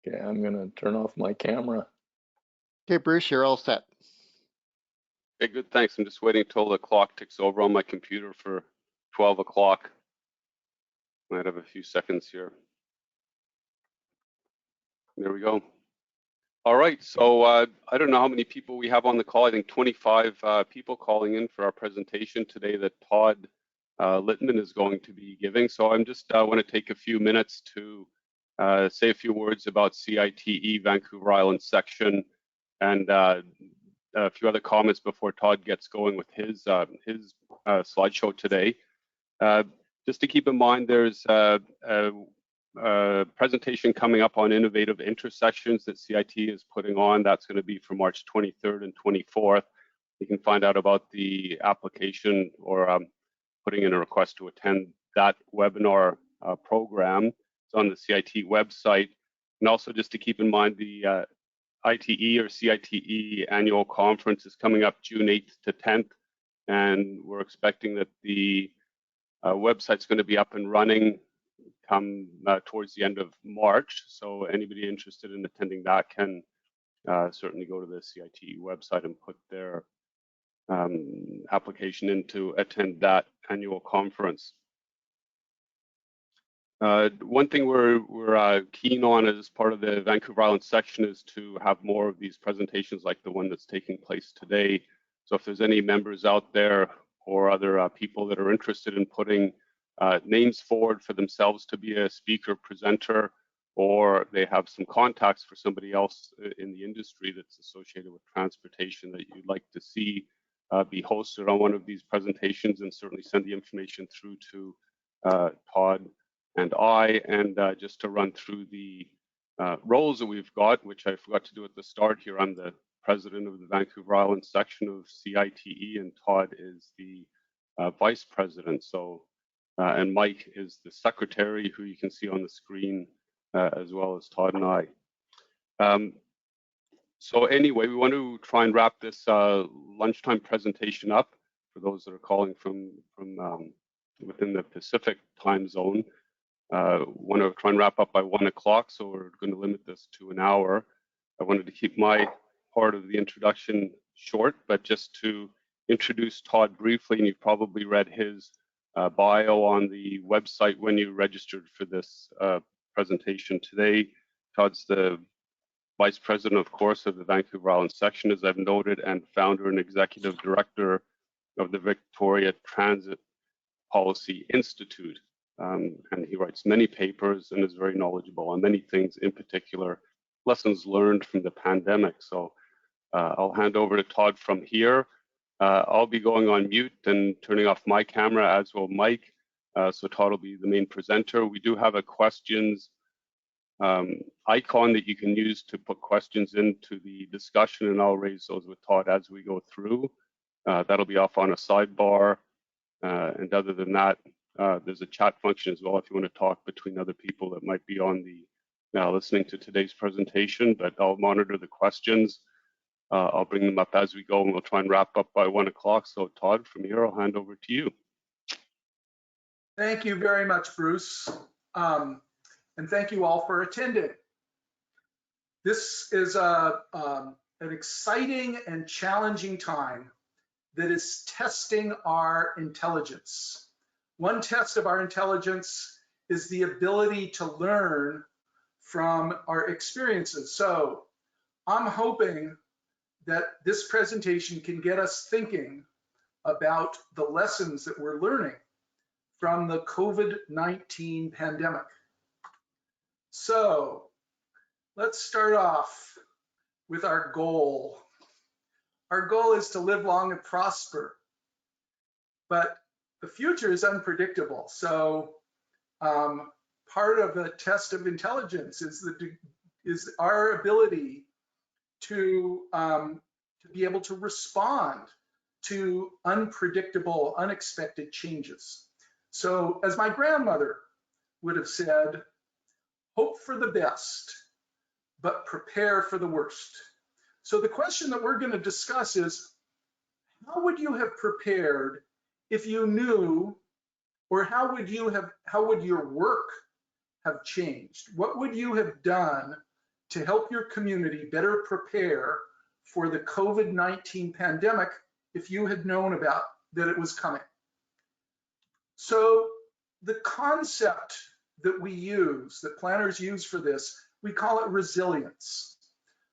Okay, I'm gonna turn off my camera. Okay, Bruce, you're all set. Okay, good, thanks. I'm just waiting until the clock ticks over on my computer for 12 o'clock. Might have a few seconds here. There we go. All right, so I don't know how many people we have on the call. I think 25 people calling in for our presentation today that Todd Litman is going to be giving. So I'm just want to take a few minutes to say a few words about CITE Vancouver Island section and a few other comments before Todd gets going with his slideshow today. Just to keep in mind, there's a presentation coming up on innovative intersections that CITE is putting on. That's going to be for March 23rd and 24th. You can find out about the application or putting in a request to attend that webinar program. It's on the CITE website. And also just to keep in mind, the ITE or CITE annual conference is coming up June 8th to 10th. And we're expecting that the website's going to be up and running come towards the end of March. So anybody interested in attending that can certainly go to the CITE website and put their application in to attend that annual conference. One thing we're keen on as part of the Vancouver Island section is to have more of these presentations like the one that's taking place today. So if there's any members out there or other people that are interested in putting names forward for themselves to be a speaker presenter, or they have some contacts for somebody else in the industry that's associated with transportation that you'd like to see be hosted on one of these presentations, and certainly send the information through to Todd and I. And just to run through the roles that we've got, which I forgot to do at the start here, I'm the president of the Vancouver Island section of CITE, and Todd is the vice president. So and Mike is the secretary, who you can see on the screen, as well as Todd and I. So anyway, we want to try and wrap this lunchtime presentation up for those that are calling from within the Pacific time zone. Want to try and wrap up by 1 o'clock, so we're going to limit this to an hour. I wanted to keep my part of the introduction short, but just to introduce Todd briefly, and you've probably read his bio on the website when you registered for this presentation today. Todd's the Vice President, of course, of the Vancouver Island section, as I've noted, and founder and executive director of the Victoria Transit Policy Institute. And he writes many papers and is very knowledgeable on many things, in particular, lessons learned from the pandemic. So I'll hand over to Todd from here. I'll be going on mute and turning off my camera, as will Mike. So Todd will be the main presenter. We do have a questions icon that you can use to put questions into the discussion, and I'll raise those with Todd as we go through. That'll be off on a sidebar. And other than that, there's a chat function as well if you want to talk between other people that might be on the listening to today's presentation, but I'll monitor the questions. I'll bring them up as we go, and we'll try and wrap up by 1 o'clock. So Todd, from here, I'll hand over to you. Thank you very much, Bruce. And thank you all for attending. This is an exciting and challenging time that is testing our intelligence. One test of our intelligence is the ability to learn from our experiences. So I'm hoping that this presentation can get us thinking about the lessons that we're learning from the COVID-19 pandemic. So let's start off with our goal. Our goal is to live long and prosper, but the future is unpredictable. So part of the test of intelligence is our ability to be able to respond to unpredictable, unexpected changes. So as my grandmother would have said, hope for the best, but prepare for the worst. So the question that we're going to discuss is, how would you have prepared if you knew, or how would your work have changed? What would you have done to help your community better prepare for the COVID-19 pandemic if you had known about that it was coming. So the concept that we use, that planners use for this, we call it resilience.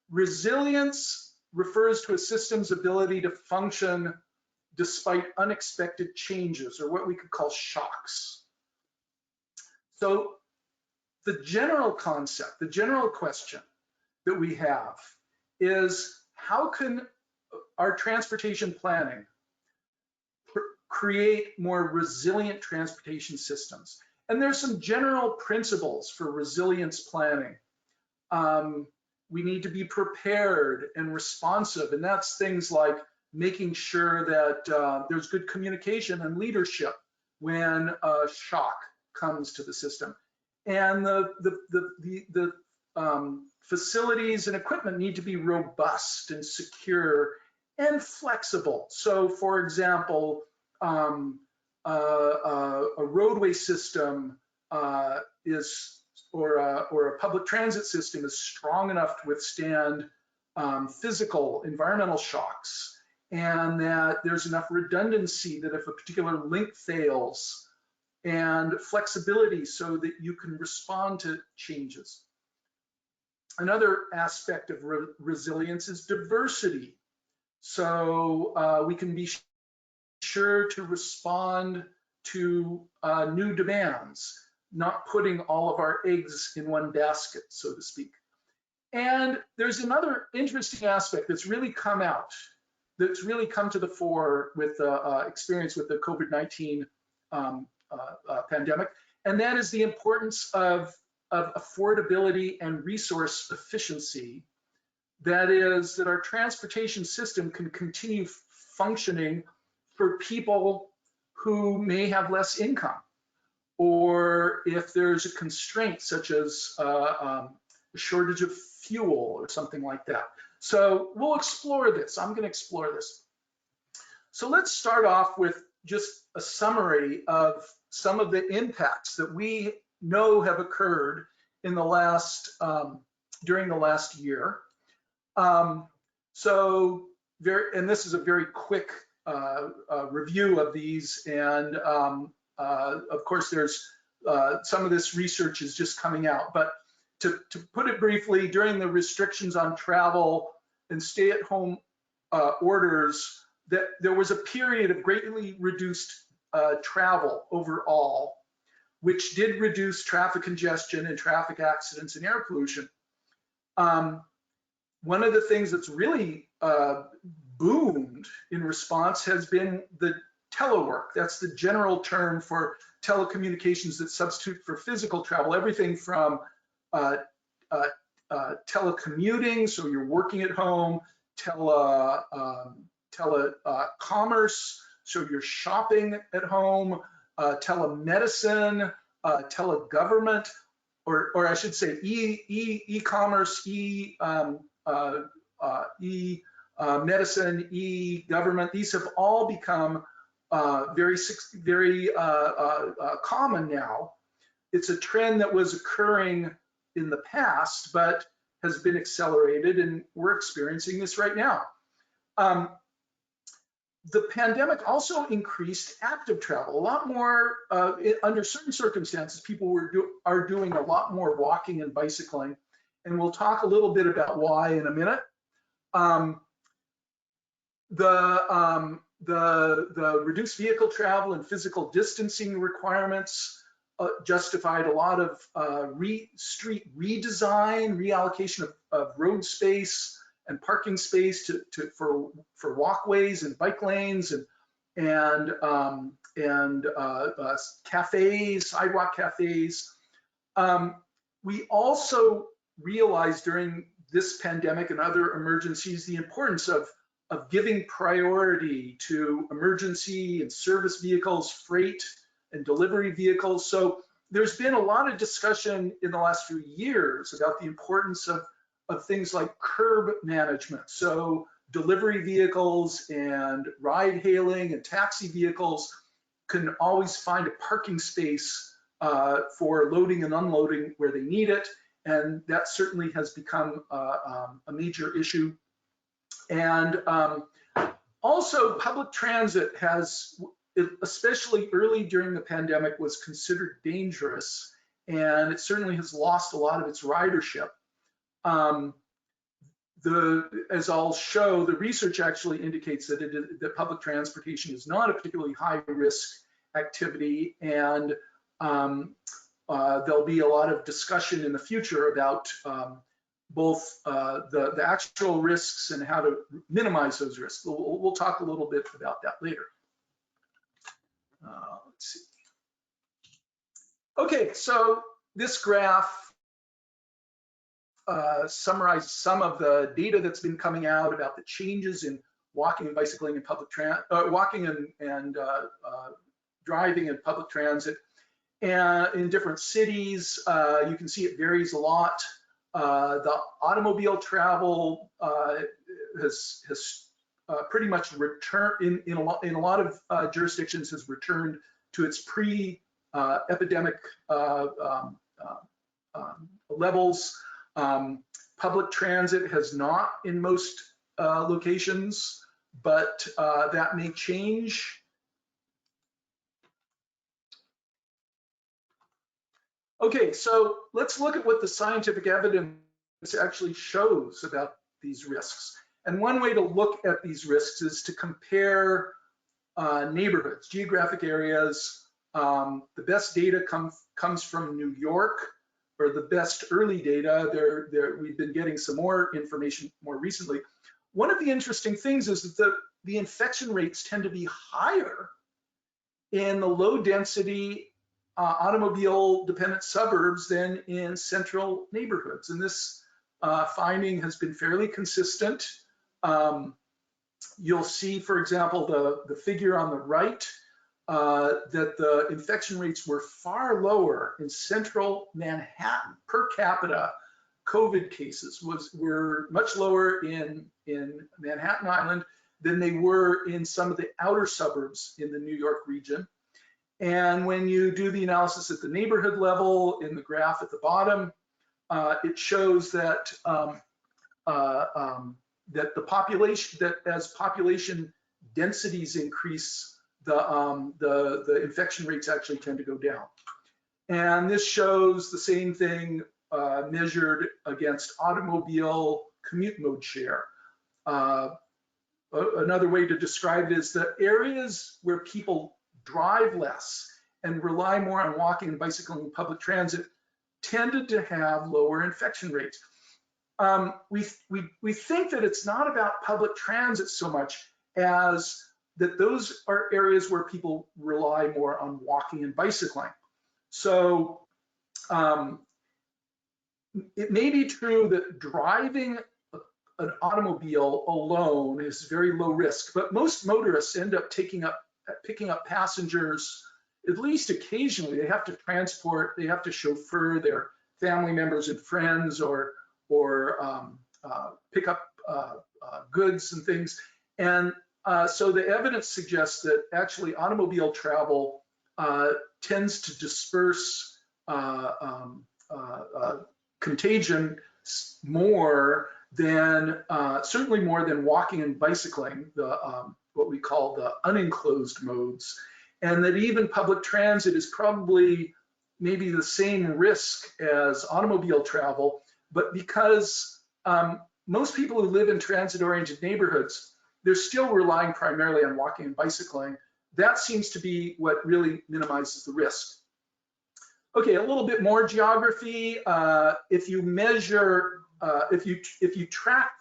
Resilience refers to a system's ability to function despite unexpected changes, or what we could call shocks. So the general concept, the general question that we have is, how can our transportation planning create more resilient transportation systems? And there's some general principles for resilience planning. We need to be prepared and responsive, and that's things like making sure that there's good communication and leadership when a shock comes to the system. And the facilities and equipment need to be robust and secure and flexible. So for example, a roadway system or a public transit system is strong enough to withstand physical, environmental shocks, and that there's enough redundancy that if a particular link fails, and flexibility so that you can respond to changes. Another aspect of resilience is diversity. So we can be sure to respond to new demands, not putting all of our eggs in one basket, so to speak. And there's another interesting aspect that's really come out, that's really come to the fore with experience with the COVID-19 pandemic, and that is the importance of affordability and resource efficiency. That is, that our transportation system can continue functioning for people who may have less income, or if there's a constraint such as a shortage of fuel or something like that. So we'll explore this. I'm going to explore this. So let's start off with just a summary of some of the impacts that we know have occurred in the last during the last year. And this is a very quick review of these, and of course there's some of this research is just coming out, but to put it briefly, during the restrictions on travel and stay-at-home orders, that there was a period of greatly reduced travel overall, which did reduce traffic congestion and traffic accidents and air pollution. One of the things that's really boomed in response has been the telework. That's the general term for telecommunications that substitute for physical travel. Everything from telecommuting, so you're working at home, telecommerce, so you're shopping at home, telemedicine, telegovernment, or I should say e-commerce, medicine, e-government. These have all become very common now. It's a trend that was occurring in the past, but has been accelerated, and we're experiencing this right now. The pandemic also increased active travel. A lot more, under certain circumstances, people are doing a lot more walking and bicycling, and we'll talk a little bit about why in a minute. The reduced vehicle travel and physical distancing requirements justified a lot of street redesign, reallocation of road space and parking space for walkways and bike lanes and cafes, sidewalk cafes. We also realized during this pandemic and other emergencies the importance of giving priority to emergency and service vehicles, freight and delivery vehicles. So there's been a lot of discussion in the last few years about the importance of things like curb management. So delivery vehicles and ride hailing and taxi vehicles can always find a parking space for loading and unloading where they need it. and that certainly has become a major issue. And also public transit has, especially early during the pandemic, was considered dangerous, and it certainly has lost a lot of its ridership. As I'll show, the research actually indicates that that public transportation is not a particularly high risk activity, and there'll be a lot of discussion in the future about both the actual risks and how to minimize those risks. We'll talk a little bit about that later. Let's see. Okay, so this graph summarizes some of the data that's been coming out about the changes in walking and bicycling and walking and driving and public transit and in different cities. You can see it varies a lot. The automobile travel has pretty much returned in a lot of jurisdictions, has returned to its pre-epidemic levels. Public transit has not in most locations, but that may change. Okay, so let's look at what the scientific evidence actually shows about these risks. And one way to look at these risks is to compare neighborhoods, geographic areas. The best data comes from New York, or the best early data. We've been getting some more information more recently. One of the interesting things is that the infection rates tend to be higher in the low density automobile dependent suburbs than in central neighborhoods. And this finding has been fairly consistent. You'll see, for example, the figure on the right, that the infection rates were far lower in central Manhattan. Per capita COVID cases were much lower in Manhattan Island than they were in some of the outer suburbs in the New York region. And when you do the analysis at the neighborhood level in the graph at the bottom, it shows that that as population densities increase, the infection rates actually tend to go down. And this shows the same thing measured against automobile commute mode share. Another way to describe it is that areas where people drive less and rely more on walking and bicycling and public transit tended to have lower infection rates. We think that it's not about public transit so much as that those are areas where people rely more on walking and bicycling. So it may be true that driving an automobile alone is very low risk, but most motorists end up picking up passengers at least occasionally. They have to transport, they have to chauffeur their family members and friends, or pick up goods and things. And so the evidence suggests that actually automobile travel tends to disperse contagion more than, certainly more than walking and bicycling, what we call the unenclosed modes, and that even public transit is probably maybe the same risk as automobile travel, but because most people who live in transit-oriented neighborhoods, they're still relying primarily on walking and bicycling. That seems to be what really minimizes the risk. Okay, a little bit more geography. If you measure, if you track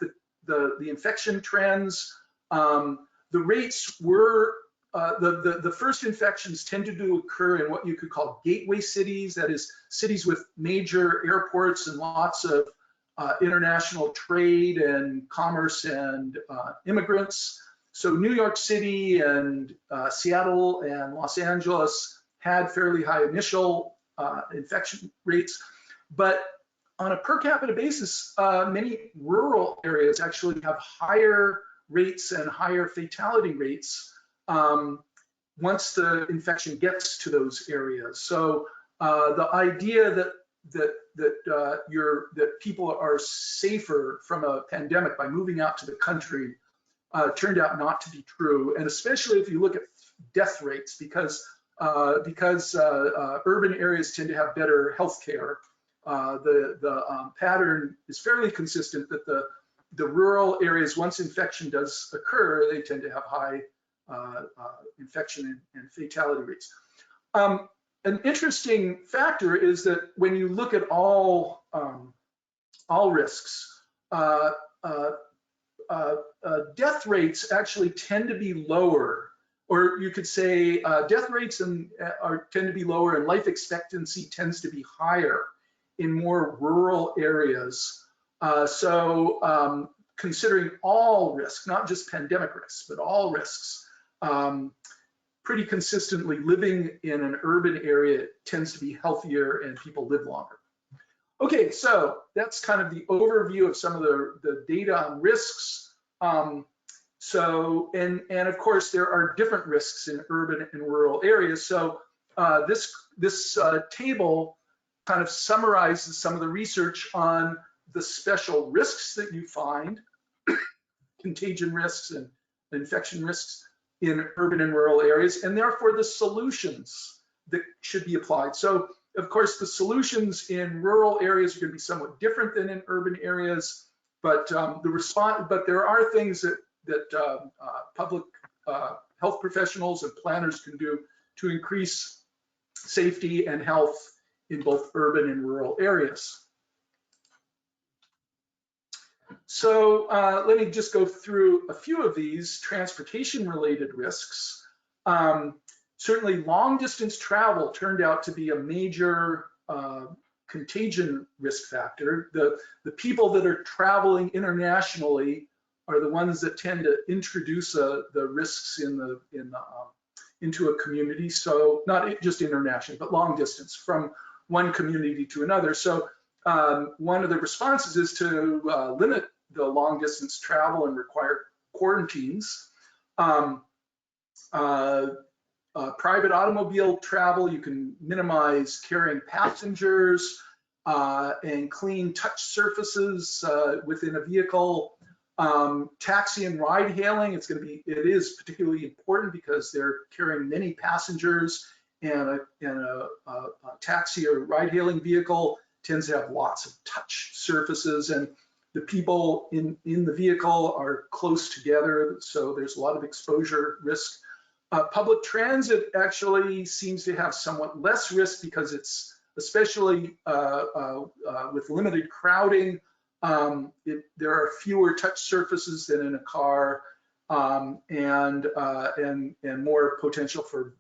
the infection trends, the rates were, the first infections tended to occur in what you could call gateway cities, that is, cities with major airports and lots of international trade and commerce and immigrants. So New York City and Seattle and Los Angeles had fairly high initial infection rates, but on a per capita basis, many rural areas actually have higher rates and higher fatality rates once the infection gets to those areas. So the idea that that people are safer from a pandemic by moving out to the country turned out not to be true, and especially if you look at death rates, because urban areas tend to have better health care. The pattern is fairly consistent that the rural areas, once infection does occur, they tend to have high infection and fatality rates. An interesting factor is that when you look at all risks, death rates actually tend to be lower, or you could say death rates tend to be lower, and life expectancy tends to be higher in more rural areas. Considering all risks, not just pandemic risks, but all risks, pretty consistently living in an urban area tends to be healthier and people live longer. Okay, so that's kind of the overview of some of the data on risks. And of course, there are different risks in urban and rural areas. So this table kind of summarizes some of the research on the special risks that you find, contagion risks and infection risks in urban and rural areas, and therefore the solutions that should be applied. So of course, the solutions in rural areas are going to be somewhat different than in urban areas, but there are things that public health professionals and planners can do to increase safety and health in both urban and rural areas. So let me just go through a few of these transportation-related risks. Certainly, long-distance travel turned out to be a major contagion risk factor. The people that are traveling internationally are the ones that tend to introduce the risks into a community. So not just international, but long distance from one community to another. So one of the responses is to limit the long distance travel and require quarantines. Private automobile travel, you can minimize carrying passengers and clean touch surfaces within a vehicle. Taxi and ride hailing, it is particularly important because they're carrying many passengers, and a taxi or ride hailing vehicle tends to have lots of touch surfaces, and the people in the vehicle are close together, so there's a lot of exposure risk. Public transit actually seems to have somewhat less risk because it's, especially with limited crowding, there are fewer touch surfaces than in a car, and more potential for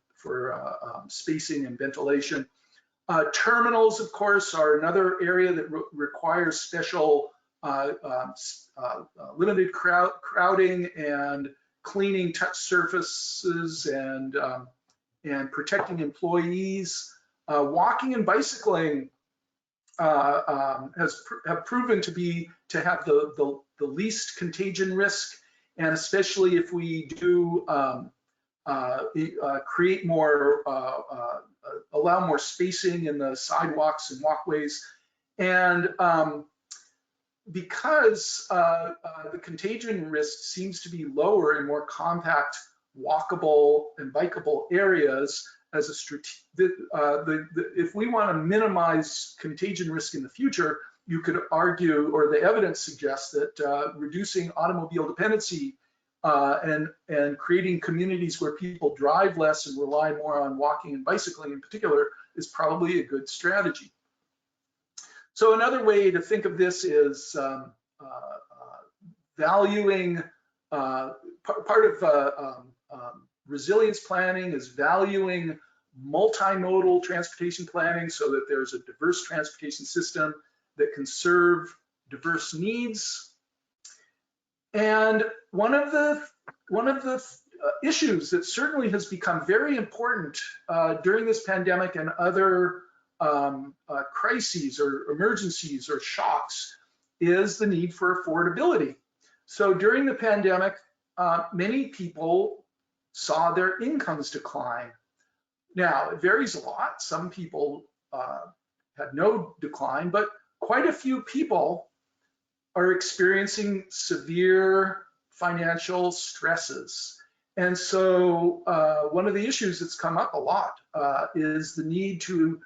spacing and ventilation. Terminals, of course, are another area that requires special limited crowding and cleaning touch surfaces and protecting employees. Walking and bicycling have proven to have the least contagion risk, and especially if we do create more, allow more spacing in the sidewalks and walkways. And because the contagion risk seems to be lower in more compact, walkable and bikeable areas, as if we want to minimize contagion risk in the future, you could argue, or the evidence suggests that reducing automobile dependency and creating communities where people drive less and rely more on walking and bicycling in particular is probably a good strategy. So another way to think of this is valuing, part of resilience planning is valuing multimodal transportation planning so that there's a diverse transportation system that can serve diverse needs. And one of the issues that certainly has become very important during this pandemic and other crises or emergencies or shocks is the need for affordability. So during the pandemic, many people saw their incomes decline. Now, it varies a lot. Some people had no decline, but quite a few people are experiencing severe financial stresses. And so one of the issues that's come up a lot is the need to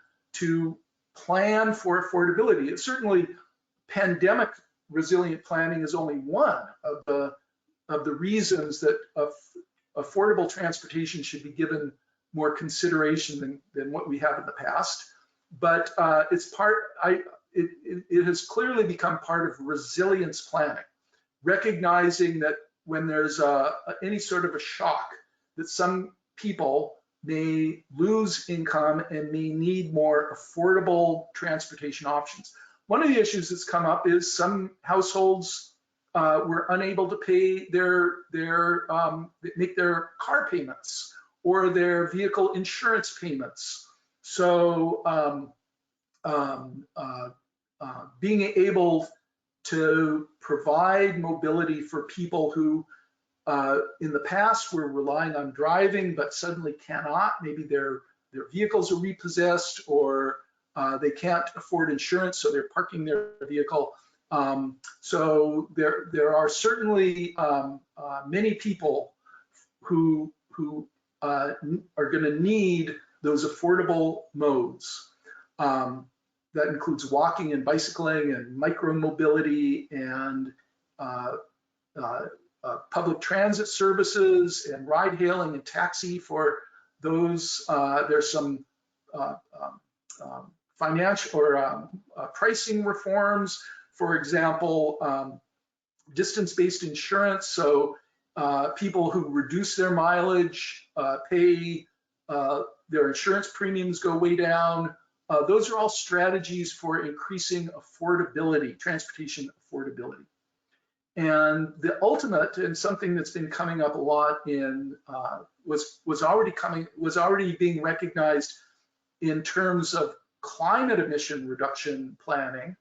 plan for affordability. It's certainly pandemic resilient planning is only one of the reasons that affordable transportation should be given more consideration than what we have in the past. But it has clearly become part of resilience planning, recognizing that when there's any sort of a shock, that some people may lose income and may need more affordable transportation options. One of the issues that's come up is some households were unable to pay make their car payments or their vehicle insurance payments. So being able to provide mobility for people who in the past were relying on driving but suddenly cannot, maybe their vehicles are repossessed or they can't afford insurance, so they're parking their vehicle. So there are certainly many people who are going to need those affordable modes. That includes walking and bicycling and micromobility and public transit services and ride hailing and taxi for those. There's some financial or pricing reforms. For example, distance-based insurance. So people who reduce their mileage pay their insurance premiums go way down. Those are all strategies for increasing affordability, transportation affordability. And the ultimate, and something that's been coming up a lot in was already being recognized in terms of climate emission reduction planning,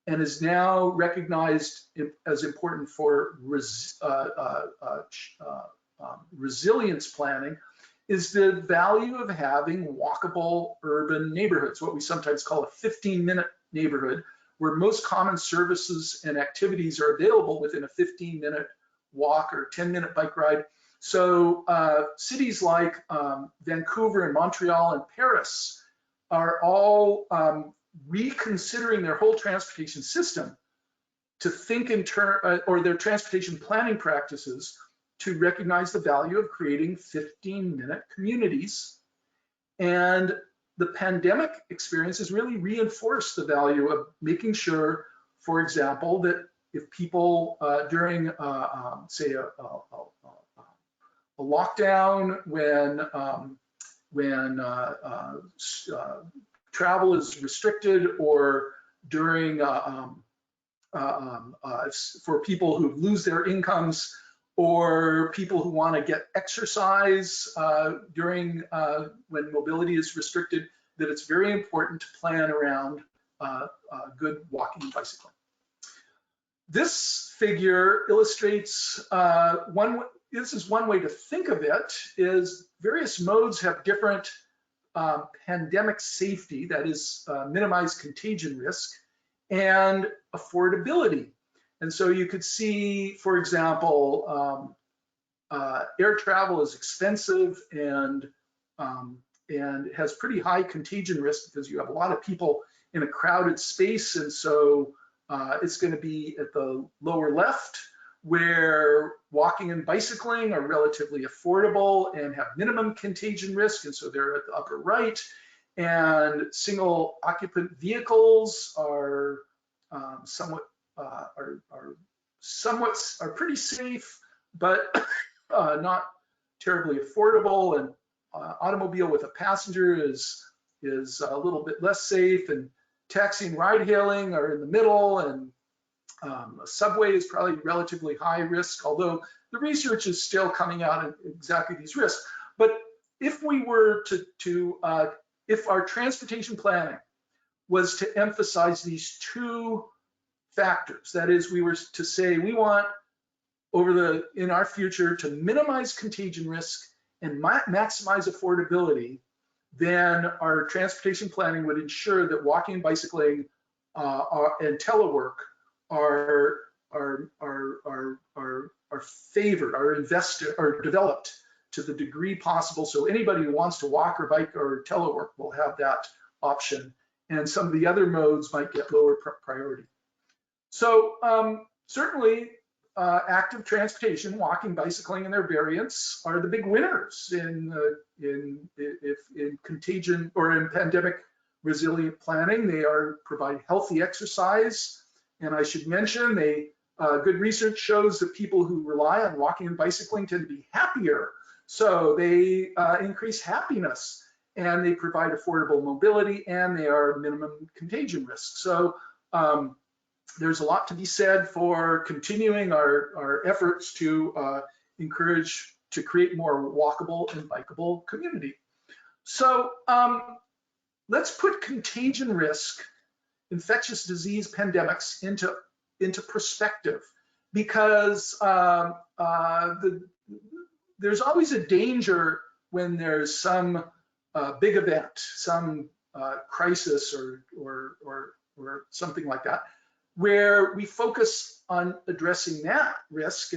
and is now recognized as important for resilience planning, is the value of having walkable urban neighborhoods, what we sometimes call a 15-minute neighborhood, where most common services and activities are available within a 15-minute walk or 10-minute bike ride. So cities like Vancouver and Montreal and Paris are all reconsidering their whole transportation system to think in turn, or their transportation planning practices, to recognize the value of creating 15-minute communities. And the pandemic experience has really reinforced the value of making sure, for example, that if people during, say, a lockdown, when travel is restricted, or during for people who lose their incomes, or people who want to get exercise during when mobility is restricted, that it's very important to plan around good walking and bicycling. This figure illustrates this is one way to think of it, is various modes have different pandemic safety, that is minimize contagion risk, and affordability. And so you could see, for example, air travel is expensive and has pretty high contagion risk because you have a lot of people in a crowded space. And so it's going to be at the lower left, where walking and bicycling are relatively affordable and have minimum contagion risk. And so they're at the upper right. And single occupant vehicles are are pretty safe, but not terribly affordable. And automobile with a passenger is a little bit less safe, and taxi and ride hailing are in the middle, and a subway is probably relatively high risk, although the research is still coming out at exactly these risks. But if we were if our transportation planning was to emphasize these two factors, that is, we were to say we want in our future to minimize contagion risk and maximize affordability, then our transportation planning would ensure that walking and bicycling and telework are favored, are invested, are developed to the degree possible. So anybody who wants to walk or bike or telework will have that option. And some of the other modes might get lower priority. So certainly active transportation, walking, bicycling, and their variants are the big winners in contagion or in pandemic resilient planning. They provide healthy exercise, and I should mention good research shows that people who rely on walking and bicycling tend to be happier. So they increase happiness, and they provide affordable mobility, and they are minimum contagion risk. So there's a lot to be said for continuing our efforts to encourage to create more walkable and bikeable community. So let's put contagion risk, infectious disease pandemics into perspective, because there's always a danger when there's some big event, some crisis or something like that, where we focus on addressing that risk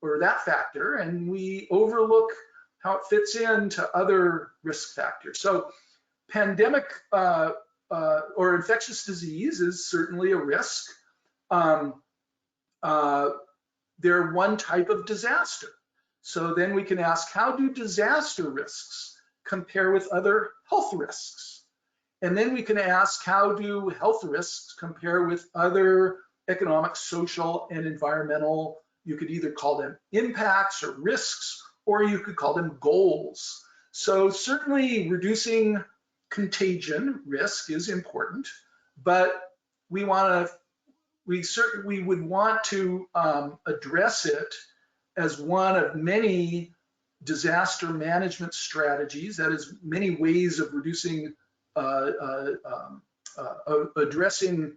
or that factor, and we overlook how it fits into other risk factors. So pandemic or infectious disease is certainly a risk. They're one type of disaster. So then we can ask, how do disaster risks compare with other health risks? And then we can ask, how do health risks compare with other economic, social, and environmental, you could either call them impacts or risks, or you could call them goals. So certainly reducing contagion risk is important, but we would want to address it as one of many disaster management strategies, that is many ways of reducing addressing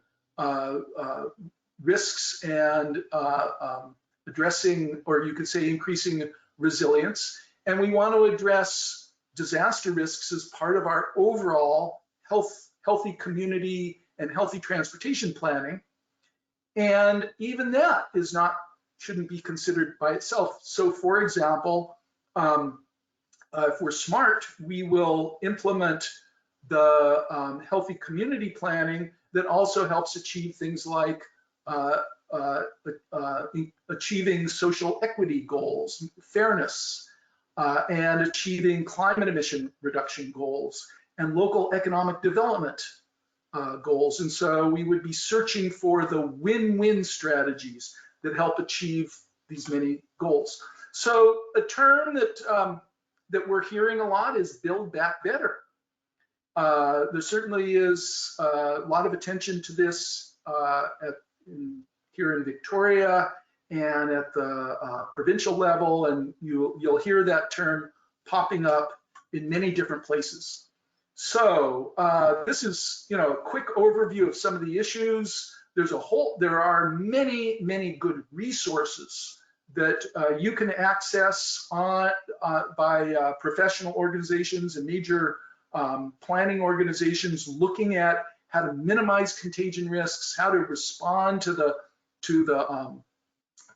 risks and addressing, or you could say increasing resilience. And we want to address disaster risks as part of our overall healthy community and healthy transportation planning. And even that shouldn't be considered by itself. So for example, if we're smart, we will implement the healthy community planning that also helps achieve things like achieving social equity goals, fairness, and achieving climate emission reduction goals and local economic development goals. And so we would be searching for the win-win strategies that help achieve these many goals. So a term that we're hearing a lot is build back better. There certainly is a lot of attention to this here in Victoria and at the provincial level, and you'll hear that term popping up in many different places. So this is a quick overview of some of the issues. There are many good resources that you can access by professional organizations and major planning organizations looking at how to minimize contagion risks, how to respond to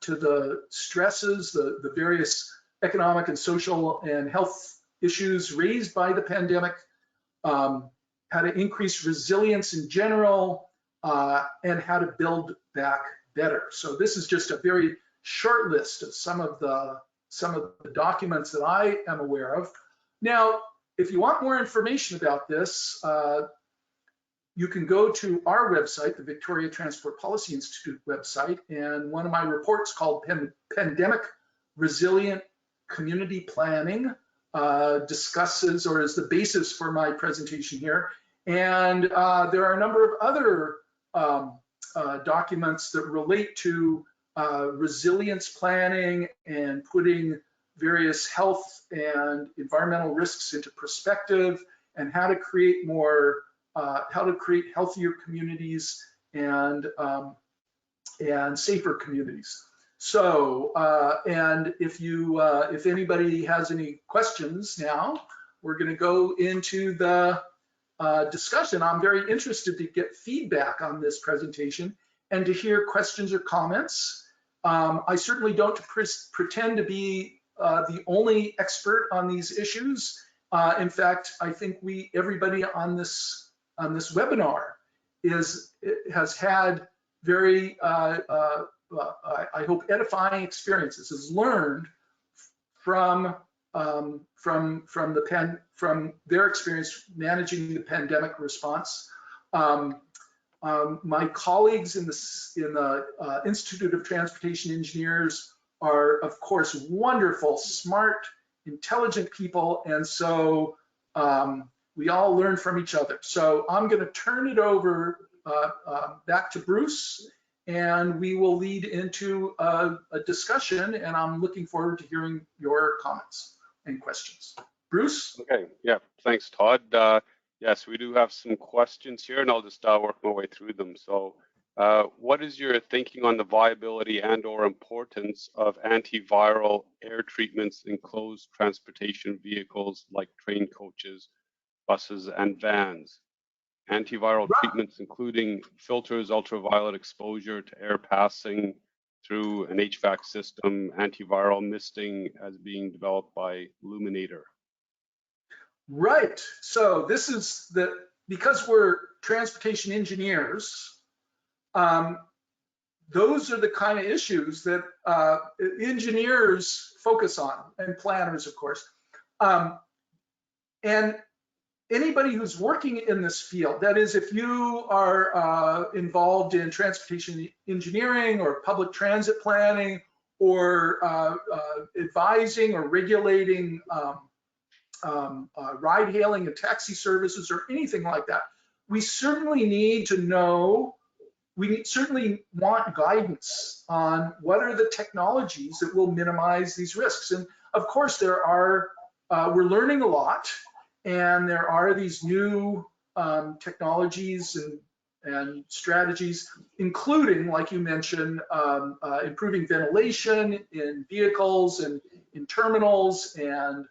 the stresses, the various economic and social and health issues raised by the pandemic, how to increase resilience in general, and how to build back better. So this is just a very short list of some of the documents that I am aware of. Now, if you want more information about this, you can go to our website, the Victoria Transport Policy Institute website, and one of my reports called Pandemic Resilient Community Planning discusses, or is the basis for my presentation here. And there are a number of other documents that relate to resilience planning and putting various health and environmental risks into perspective, and how to create healthier communities and safer communities. So, and if anybody has any questions now, we're going to go into the discussion. I'm very interested to get feedback on this presentation and to hear questions or comments. I certainly don't pretend to be the only expert on these issues. In fact, I think everybody on this webinar has had very, I hope, edifying experiences, has learned from their experience managing the pandemic response. My colleagues in the Institute of Transportation Engineers are, of course, wonderful, smart, intelligent people, and so we all learn from each other. So I'm going to turn it over back to Bruce, and we will lead into a discussion, and I'm looking forward to hearing your comments and questions. Bruce? Okay, yeah, thanks, Todd. Yes, we do have some questions here, and I'll just work my way through them. So what is your thinking on the viability and/or importance of antiviral air treatments in closed transportation vehicles like train coaches, buses, and vans? Antiviral treatments including filters, ultraviolet exposure to air passing through an HVAC system, antiviral misting as being developed by Luminator. Right. So this is because we're transportation engineers, those are the kind of issues that engineers focus on, and planners, of course. And anybody who's working in this field, that is, if you are involved in transportation engineering or public transit planning or advising or regulating ride hailing and taxi services or anything like that, we certainly need to know, we certainly want guidance on what are the technologies that will minimize these risks. And of course there are, we're learning a lot, and there are these new technologies and strategies, including, like you mentioned, improving ventilation in vehicles and in terminals, and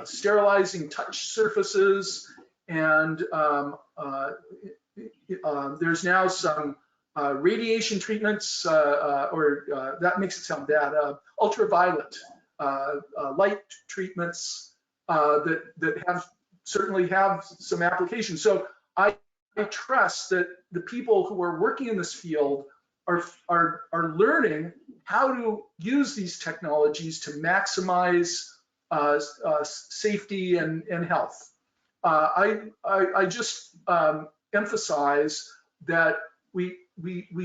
sterilizing touch surfaces, and there's now some radiation treatments, or that makes it sound bad, ultraviolet light treatments that certainly have some application. So I trust that the people who are working in this field are learning how to use these technologies to maximize safety and health. I just emphasize that we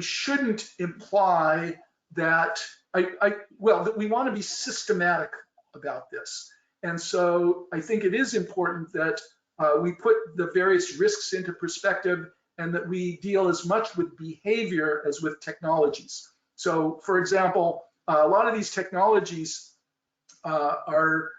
shouldn't imply that that we want to be systematic about this. And so I think it is important that we put the various risks into perspective, and that we deal as much with behavior as with technologies. So, for example, a lot of these technologies are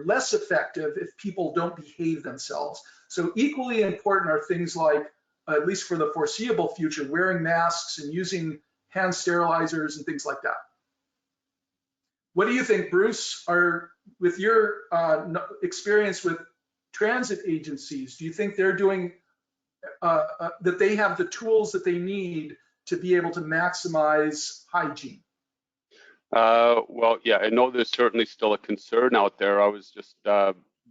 less effective if people don't behave themselves. So equally important are things like, at least for the foreseeable future, wearing masks and using hand sterilizers and things like that. What do you think, Bruce? With your experience with transit agencies, do you think they're doing, that they have the tools that they need to be able to maximize hygiene? Well, yeah, I know there's certainly still a concern out there. I was just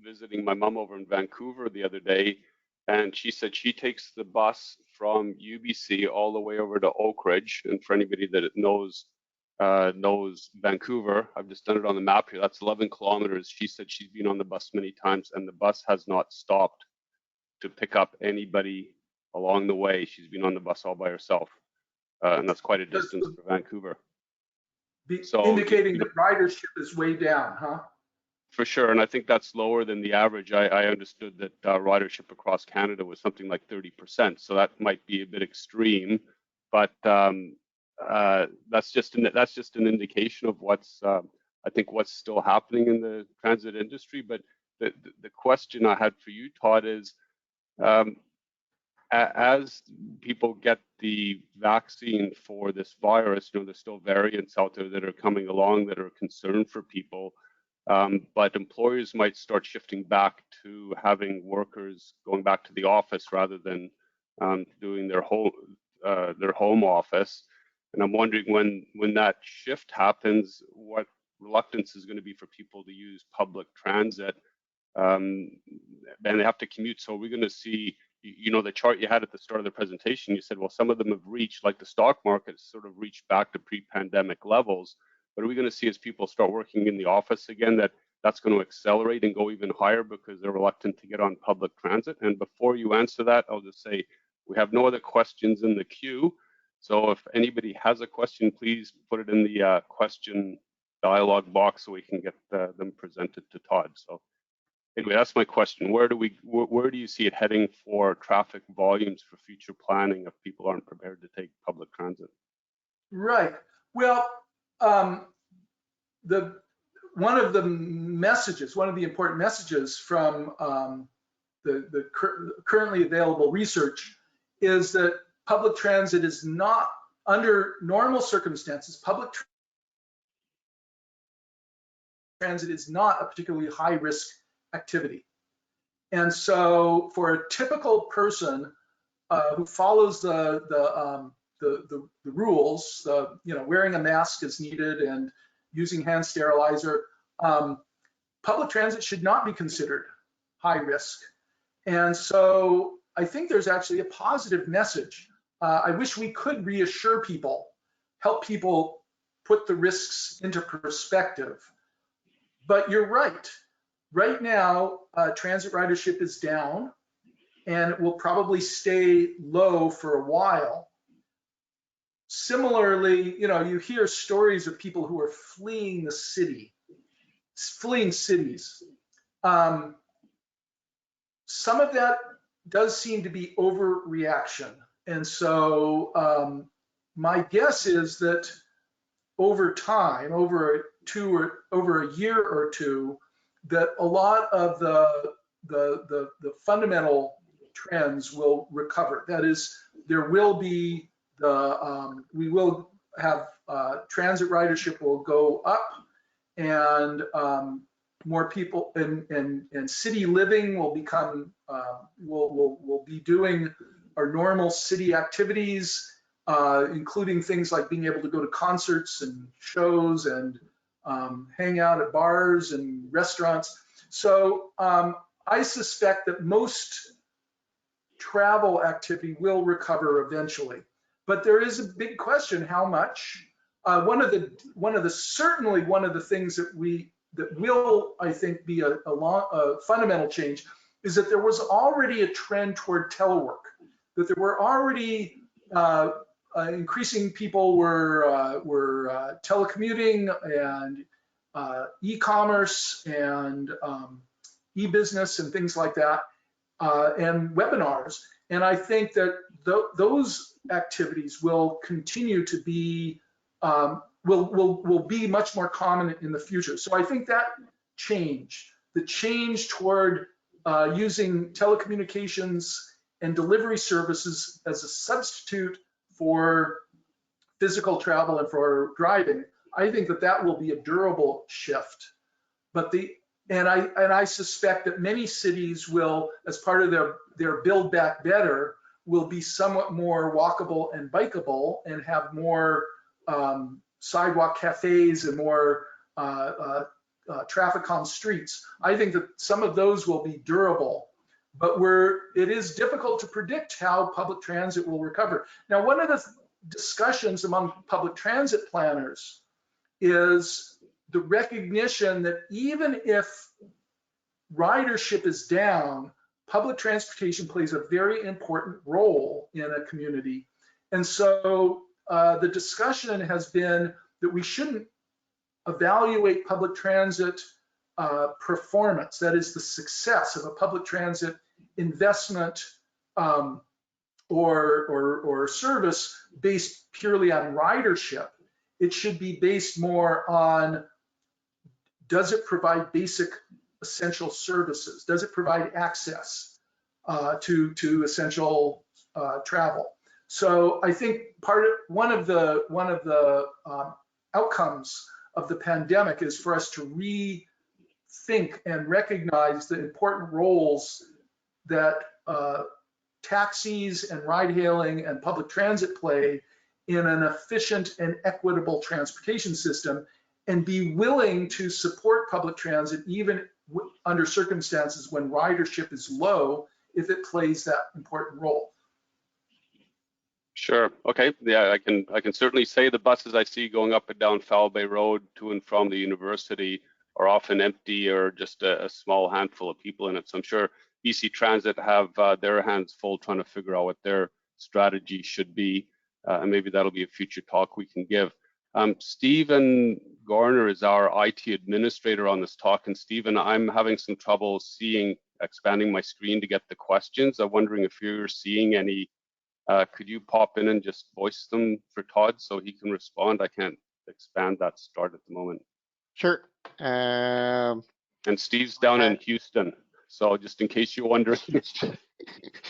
visiting my mom over in Vancouver the other day, and she said she takes the bus from UBC all the way over to Oak Ridge. And for anybody that knows Vancouver, I've just done it on the map here, that's 11 kilometers. She said she's been on the bus many times, and the bus has not stopped to pick up anybody along the way. She's been on the bus all by herself, and that's quite a distance for Vancouver. So, indicating that ridership is way down, huh? For sure, and I think that's lower than the average. I understood that ridership across Canada was something like 30%, so that might be a bit extreme, but that's just an indication of what's I think what's still happening in the transit industry. But the question I had for you, Todd, is as people get the vaccine for this virus, there's still variants out there that are coming along that are a concern for people. But employers might start shifting back to having workers going back to the office rather than doing their home office. And I'm wondering when that shift happens, what reluctance is going to be for people to use public transit, and they have to commute. So we're going to see, the chart you had at the start of the presentation, you said, well, some of them have reached, like the stock market, sort of reached back to pre-pandemic levels. But are we going to see, as people start working in the office again, that's going to accelerate and go even higher because they're reluctant to get on public transit? And before you answer that, I'll just say we have no other questions in the queue. So if anybody has a question, please put it in the question dialog box so we can get them presented to Todd. So anyway, that's my question. Where do you see it heading for traffic volumes for future planning if people aren't prepared to take public transit? Right. Well, one of the important messages from the currently available research is that public transit is not, under normal circumstances, public transit is not a particularly high risk activity. And so for a typical person who follows the rules, wearing a mask is needed and using hand sterilizer, public transit should not be considered high risk. And so I think there's actually a positive message. I wish we could reassure people, help people put the risks into perspective. But you're right. Right now, transit ridership is down, and it will probably stay low for a while. Similarly, you hear stories of people who are fleeing the city, fleeing cities. Some of that does seem to be overreaction. And so my guess is that over time, over a year or two, that a lot of the fundamental trends will recover. That is, there will be we will have transit ridership will go up, and more people and city living will become will be doing our normal city activities, including things like being able to go to concerts and shows and hang out at bars and restaurants. So I suspect that most travel activity will recover eventually, but there is a big question: how much? Certainly one of the things that will, I think, be a fundamental change is that there was already a trend toward telework. That there were already increasing people were telecommuting and e-commerce and e-business and things like that, and webinars. And I think that those activities will continue to be will be much more common in the future. So I think that the change toward using telecommunications and delivery services as a substitute for physical travel and for driving, I think that will be a durable shift. But I suspect that many cities will, as part of their Build Back Better, will be somewhat more walkable and bikeable and have more sidewalk cafes and more traffic calm streets. I think that some of those will be durable, but it is difficult to predict how public transit will recover. Now, one of the discussions among public transit planners is the recognition that even if ridership is down, public transportation plays a very important role in a community. And so the discussion has been that we shouldn't evaluate public transit performance, that is the success of a public transit investment or service based purely on ridership. It should be based more on, does it provide basic essential services? Does it provide access to essential travel. So I think one of the outcomes of the pandemic is for us to rethink and recognize the important roles that taxis and ride hailing and public transit play in an efficient and equitable transportation system, and be willing to support public transit even under circumstances when ridership is low, if it plays that important role. Sure. Okay. Yeah, I can certainly say the buses I see going up and down Foul Bay Road to and from the university are often empty or just a small handful of people in it. So I'm sure BC Transit have their hands full trying to figure out what their strategy should be. And maybe that'll be a future talk we can give. Stephen Garner is our IT administrator on this talk. And Stephen, I'm having some trouble expanding my screen to get the questions. I'm wondering if you're seeing any. Could you pop in and just voice them for Todd so he can respond? I can't expand that start at the moment. Sure. And Steve's down in Houston. So just in case you're wondering,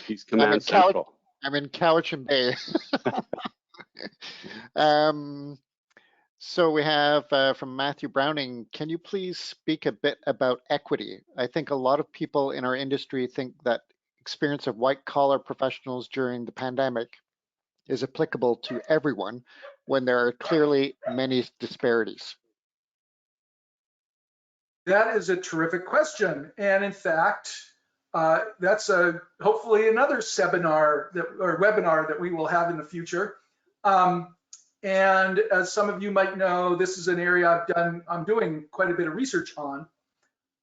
he's Command Central. I'm in Cowichan Bay. So we have from Matthew Browning, can you please speak a bit about equity? I think a lot of people in our industry think that experience of white-collar professionals during the pandemic is applicable to everyone when there are clearly many disparities. That is a terrific question. And in fact, that's hopefully another webinar that we will have in the future. And as some of you might know, this is an area I'm doing quite a bit of research on.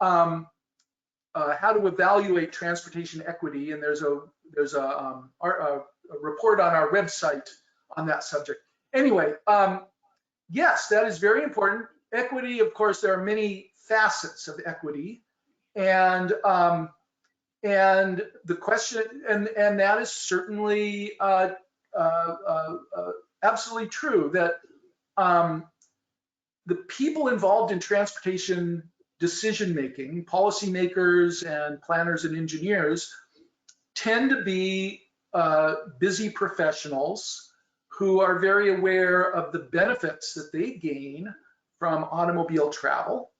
How to evaluate transportation equity, and there's a report on our website on that subject. Anyway, yes, that is very important. Equity, of course, there are many facets of equity, and the question, and that is certainly absolutely true, that the people involved in transportation decision-making, policymakers and planners and engineers, tend to be busy professionals who are very aware of the benefits that they gain from automobile travel.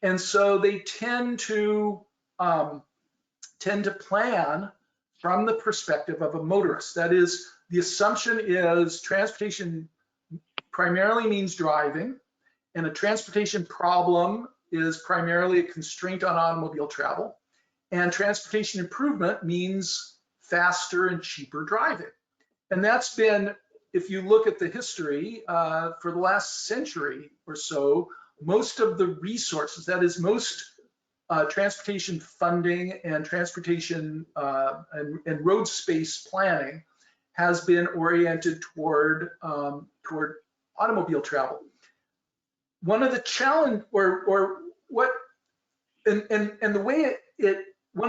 And so they tend to plan from the perspective of a motorist. That is, the assumption is transportation primarily means driving, and a transportation problem is primarily a constraint on automobile travel, and transportation improvement means faster and cheaper driving. And that's been, if you look at the history for the last century or so, most of the resources, that is most transportation funding and transportation and road space planning has been oriented toward automobile travel. One of the challenge, one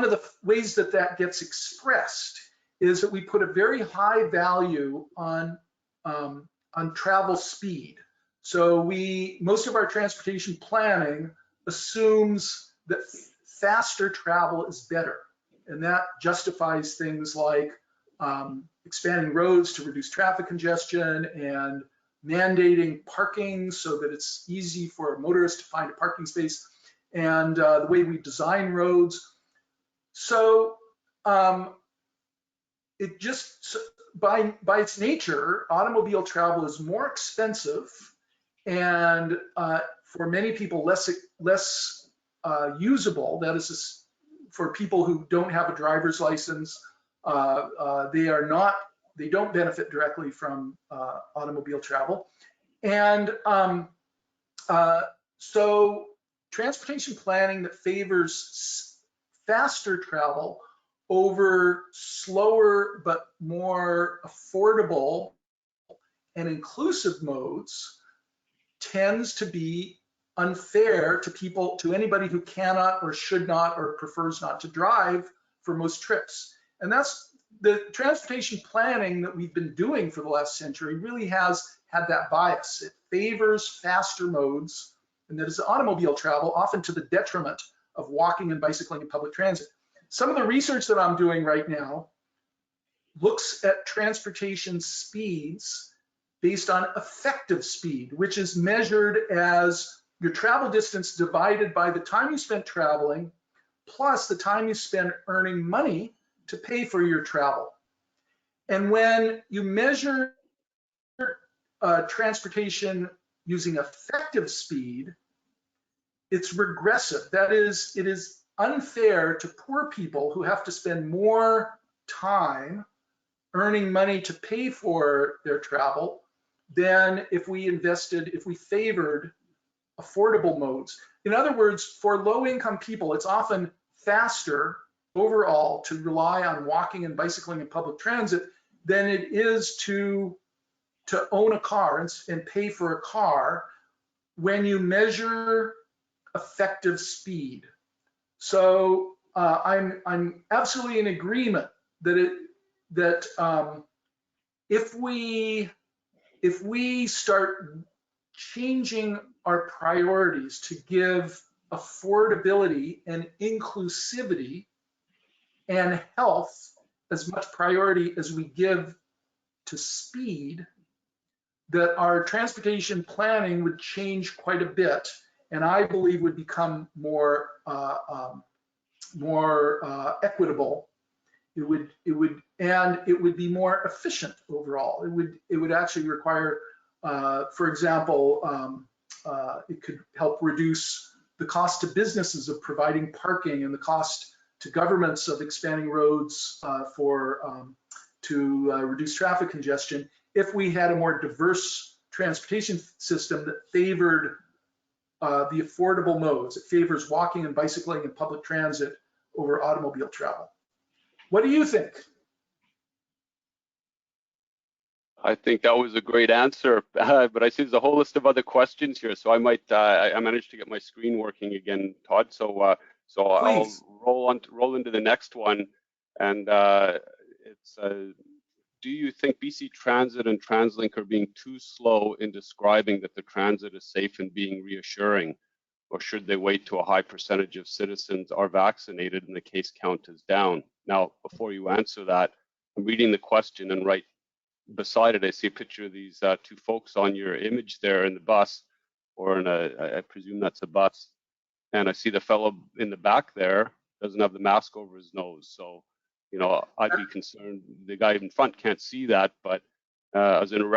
of the ways that gets expressed is that we put a very high value on travel speed. So most of our transportation planning assumes that faster travel is better, and that justifies things like expanding roads to reduce traffic congestion and mandating parking so that it's easy for a motorist to find a parking space, and the way we design roads. So it just, by its nature, automobile travel is more expensive and for many people less usable. That is, for people who don't have a driver's license, they don't benefit directly from automobile travel. And so transportation planning that favors faster travel over slower but more affordable and inclusive modes tends to be unfair to anybody who cannot or should not or prefers not to drive for most trips. And that's the transportation planning that we've been doing for the last century really has had that bias. It favors faster modes, and that is automobile travel, often to the detriment of walking and bicycling and public transit. Some of the research that I'm doing right now looks at transportation speeds based on effective speed, which is measured as your travel distance divided by the time you spent traveling plus the time you spend earning money to pay for your travel. And when you measure transportation using effective speed, it's regressive. That is, it is unfair to poor people who have to spend more time earning money to pay for their travel than if we favored affordable modes. In other words, for low-income people, it's often faster overall to rely on walking and bicycling and public transit than it is to own a car and pay for a car when you measure effective speed. So I'm absolutely in agreement that if we start changing our priorities to give affordability and inclusivity and health as much priority as we give to speed, that our transportation planning would change quite a bit, and I believe would become more equitable. It would be more efficient overall. It would actually require, for example, it could help reduce the cost to businesses of providing parking and the cost to governments of expanding roads to reduce traffic congestion if we had a more diverse transportation system that favored the affordable modes. It favors walking and bicycling and public transit over automobile travel. What do you think? I think that was a great answer, but I see there's a whole list of other questions here, so I might I managed to get my screen working again, Todd. So I'll roll into the next one, and it's do you think BC Transit and TransLink are being too slow in describing that the transit is safe and being reassuring, or should they wait till a high percentage of citizens are vaccinated and the case count is down? Now, before you answer that, I'm reading the question, and right beside it, I see a picture of these two folks on your image there in the bus, or in I presume that's a bus. And I see the fellow in the back there doesn't have the mask over his nose. So, you know, I'd be concerned. The guy in front can't see that, but I was in a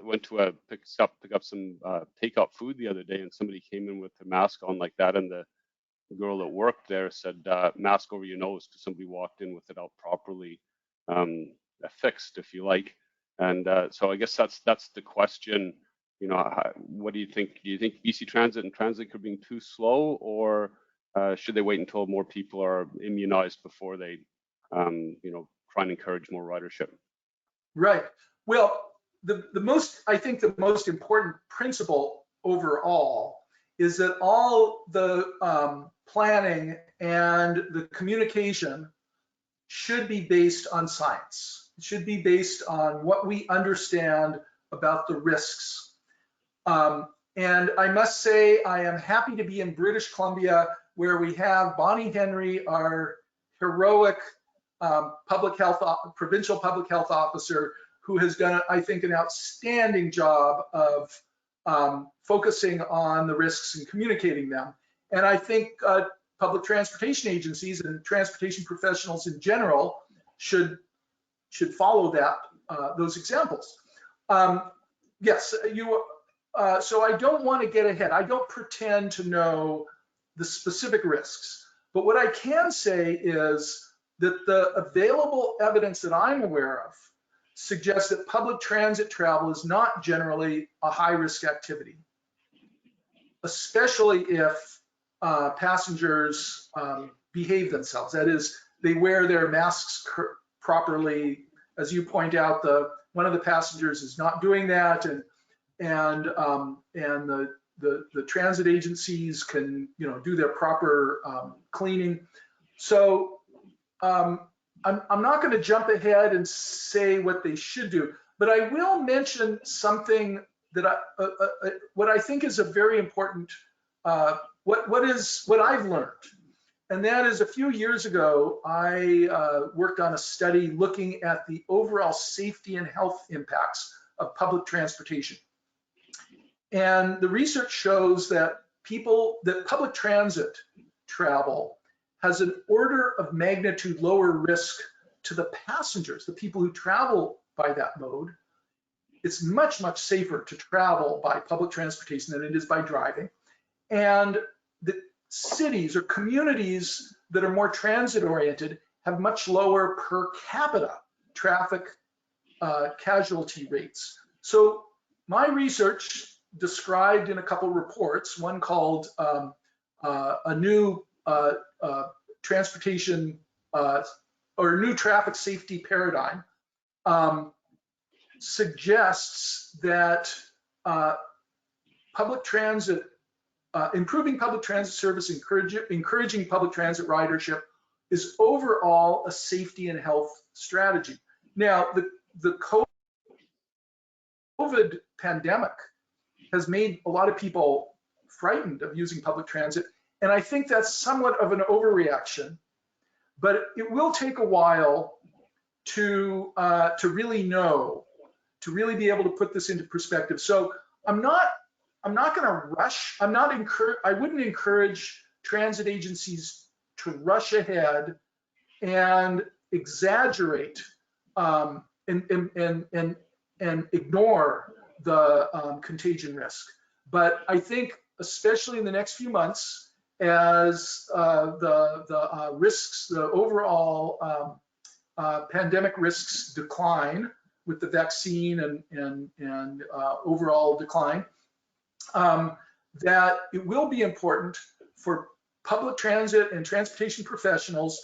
went to pick up some takeout food the other day, and somebody came in with a mask on like that, and the girl that worked there said, mask over your nose, because somebody walked in with it out properly affixed, if you like. And so I guess that's the question. You know, what do you think? Do you think BC Transit and TransLink are being too slow, or should they wait until more people are immunized before they, you know, try and encourage more ridership? Right. Well, I think the most important principle overall is that all the planning and the communication should be based on science. It should be based on what we understand about the risks. And I must say, I am happy to be in British Columbia, where we have Bonnie Henry, our heroic provincial public health officer, who has done, I think, an outstanding job of focusing on the risks and communicating them. And I think public transportation agencies and transportation professionals in general should follow those examples. Yes, so I don't want to get ahead. I don't pretend to know the specific risks, but what I can say is that the available evidence that I'm aware of suggests that public transit travel is not generally a high-risk activity, especially if passengers behave themselves. That is, they wear their masks properly. As you point out, one of the passengers is not doing that, and the transit agencies can, you know, do their proper cleaning. So I'm not going to jump ahead and say what they should do, but I will mention something that what I think is a very important what I've learned And that is, a few years ago, I worked on a study looking at the overall safety and health impacts of public transportation. And the research shows that public transit travel has an order of magnitude lower risk to the passengers, the people who travel by that mode. It's much, much safer to travel by public transportation than it is by driving. And the cities or communities that are more transit oriented have much lower per capita traffic casualty rates. So my research described in a couple reports, one called a new transportation or new traffic safety paradigm, suggests that public transit, improving public transit service, encouraging public transit ridership is overall a safety and health strategy. Now, the COVID pandemic has made a lot of people frightened of using public transit, and I think that's somewhat of an overreaction, but it will take a while to really know, to really be able to put this into perspective. So I'm not going to rush. I wouldn't encourage transit agencies to rush ahead and exaggerate and ignore the contagion risk. But I think, especially in the next few months, as the risks, the overall pandemic risks decline with the vaccine and overall decline, that it will be important for public transit and transportation professionals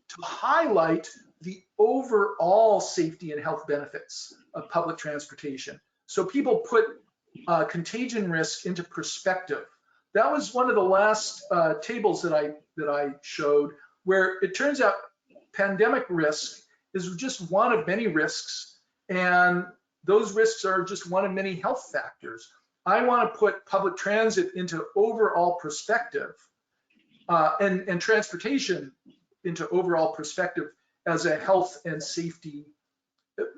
to highlight the overall safety and health benefits of public transportation. So people put contagion risk into perspective. That was one of the last tables that I showed, where it turns out pandemic risk is just one of many risks, and those risks are just one of many health factors. I want to put public transit into overall perspective and transportation into overall perspective as a health and safety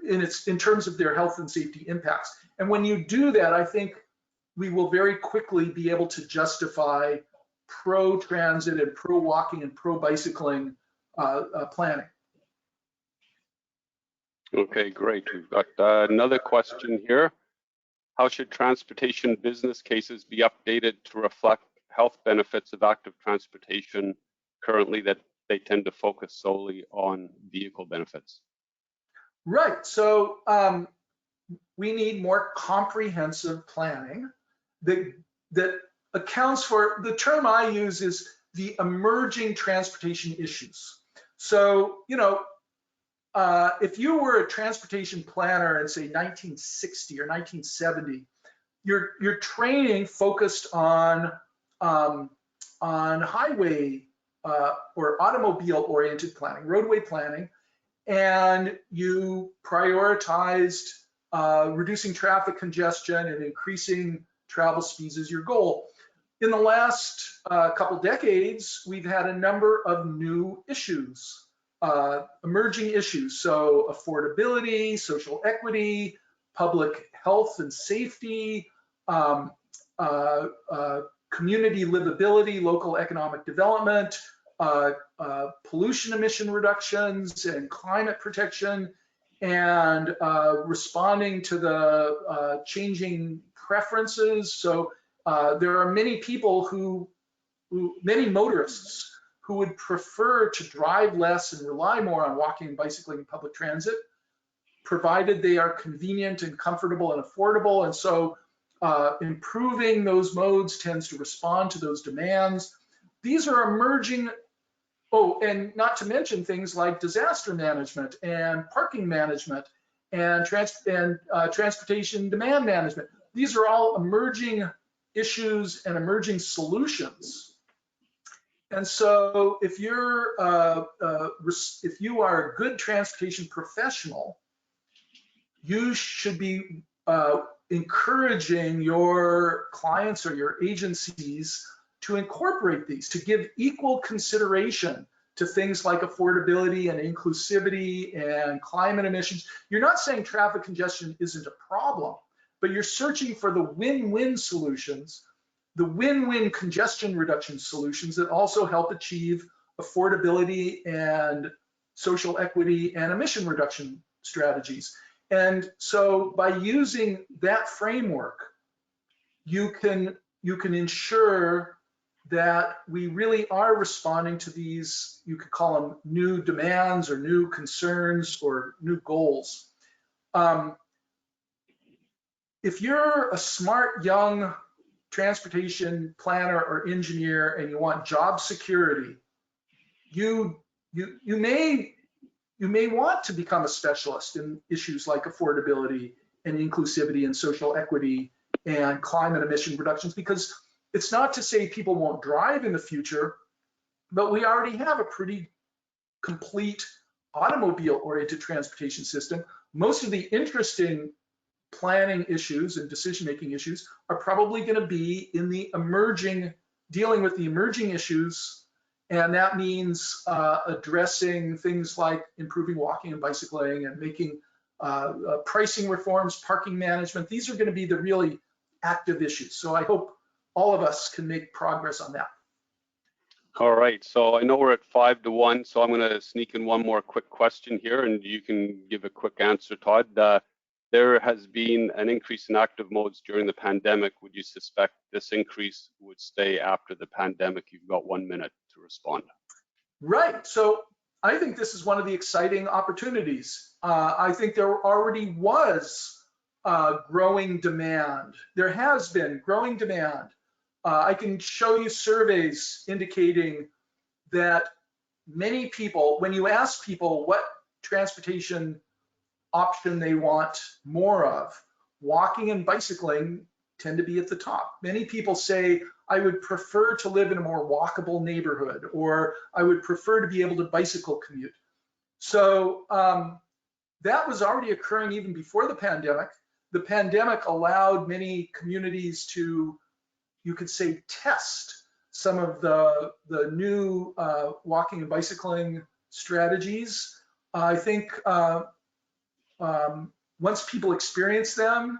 in terms of their health and safety impacts. And when you do that, I think we will very quickly be able to justify pro-transit and pro-walking and pro-bicycling planning. Okay, great. We've got another question here. How should transportation business cases be updated to reflect health benefits of active transportation currently that they tend to focus solely on vehicle benefits? Right, so we need more comprehensive planning that accounts for, the term I use is the emerging transportation issues. So, you know, if you were a transportation planner in, say, 1960 or 1970, your training focused on highway or automobile-oriented planning, roadway planning, and you prioritized reducing traffic congestion and increasing travel speeds as your goal. In the last couple decades, we've had a number of new issues, emerging issues. So affordability, social equity, public health and safety, community livability, local economic development, pollution emission reductions and climate protection, and responding to the changing preferences. So there are many people many motorists who would prefer to drive less and rely more on walking and bicycling and public transit, provided they are convenient and comfortable and affordable. And so improving those modes tends to respond to those demands. These are emerging, and not to mention things like disaster management and parking management and transportation demand management. These are all emerging issues and emerging solutions. And so if you are a good transportation professional, you should be encouraging your clients or your agencies to incorporate these, to give equal consideration to things like affordability and inclusivity and climate emissions. You're not saying traffic congestion isn't a problem, but you're searching for the win-win solutions, the win-win congestion reduction solutions that also help achieve affordability and social equity and emission reduction strategies. And so by using that framework, you can ensure that we really are responding to these, you could call them new demands or new concerns or new goals. If you're a smart young transportation planner or engineer and you want job security, you may want to become a specialist in issues like affordability and inclusivity and social equity and climate emission reductions, because it's not to say people won't drive in the future, but we already have a pretty complete automobile-oriented transportation system. Most of the interesting planning issues and decision-making issues are probably going to be in the dealing with the emerging issues, and that means addressing things like improving walking and bicycling and making pricing reforms, parking management. These are going to be the really active issues. So I hope all of us can make progress on that. All right, so I know we're at 5 to 1, so I'm going to sneak in one more quick question here, and you can give a quick answer, Todd. There has been an increase in active modes during the pandemic. Would you suspect this increase would stay after the pandemic? You've got 1 minute to respond. Right, so I think this is one of the exciting opportunities. I think there already was growing demand. There has been growing demand. I can show you surveys indicating that many people, when you ask people what transportation option they want more of, walking and bicycling tend to be at the top. Many people say, I would prefer to live in a more walkable neighborhood, or I would prefer to be able to bicycle commute. So that was already occurring even before the pandemic. The pandemic allowed many communities to, you could say, test some of the new walking and bicycling strategies. I think once people experience them,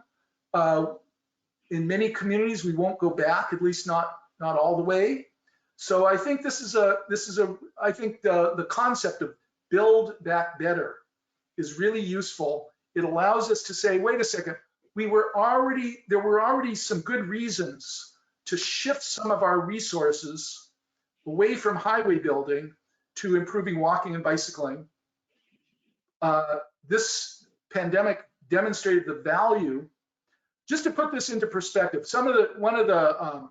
in many communities, we won't go back, at least not all the way. So I think I think the concept of build back better is really useful. It allows us to say, wait a second, there were already some good reasons to shift some of our resources away from highway building to improving walking and bicycling. This pandemic demonstrated the value. Just to put this into perspective, one of the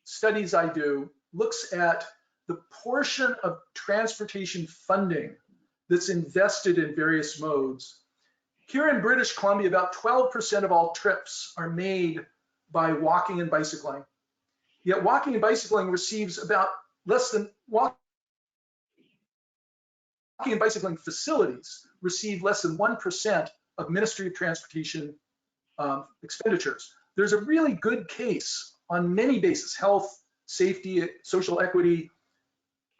studies I do looks at the portion of transportation funding that's invested in various modes. Here in British Columbia, about 12% of all trips are made by walking and bicycling. Yet walking and bicycling receives about walking and bicycling facilities receive less than 1% of Ministry of Transportation expenditures. There's a really good case on many bases, health, safety, social equity,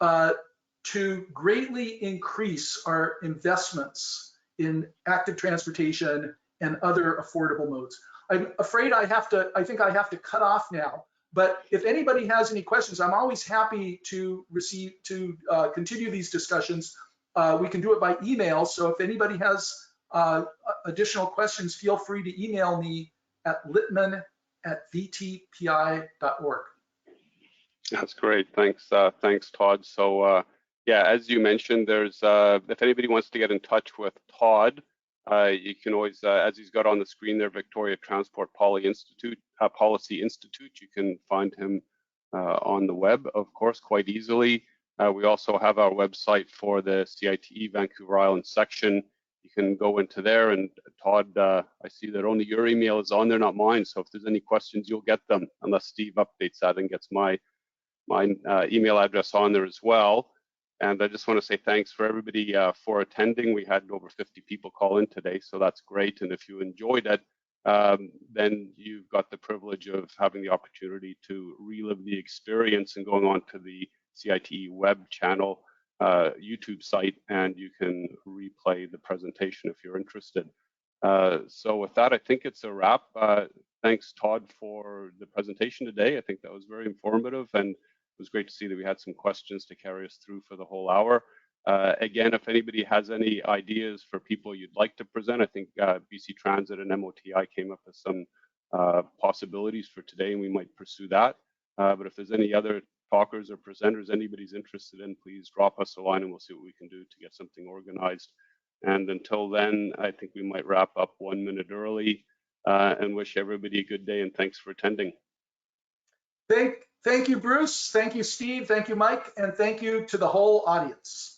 to greatly increase our investments in active transportation and other affordable modes. I'm afraid I think I have to cut off now, but if anybody has any questions, I'm always happy to continue these discussions. We can do it by email, so if anybody has additional questions, feel free to email me at litman@vtpi.org. That's great. Thanks, Todd. So yeah, as you mentioned, there's if anybody wants to get in touch with Todd, you can always, as he's got on the screen there, Victoria Transport Policy Institute. You can find him on the web, of course, quite easily. We also have our website for the CITE Vancouver Island section. You can go into there, and Todd, I see that only your email is on there, not mine. So if there's any questions, you'll get them, unless Steve updates that and gets my email address on there as well. And I just want to say thanks for everybody for attending. We had over 50 people call in today, so that's great. And if you enjoyed it, then you've got the privilege of having the opportunity to relive the experience and going on to the CITE web channel, YouTube site, and you can replay the presentation if you're interested. So with that, I think it's a wrap. Thanks, Todd, for the presentation today. I think that was very informative, and it was great to see that we had some questions to carry us through for the whole hour. Again, if anybody has any ideas for people you'd like to present, I think BC Transit and MOTI came up with some possibilities for today, and we might pursue that. But if there's any other talkers or presenters anybody's interested in, please drop us a line and we'll see what we can do to get something organized. And until then, I think we might wrap up 1 minute early and wish everybody a good day, and thanks for attending. Thank you, Bruce. Thank you, Steve. Thank you, Mike. And thank you to the whole audience.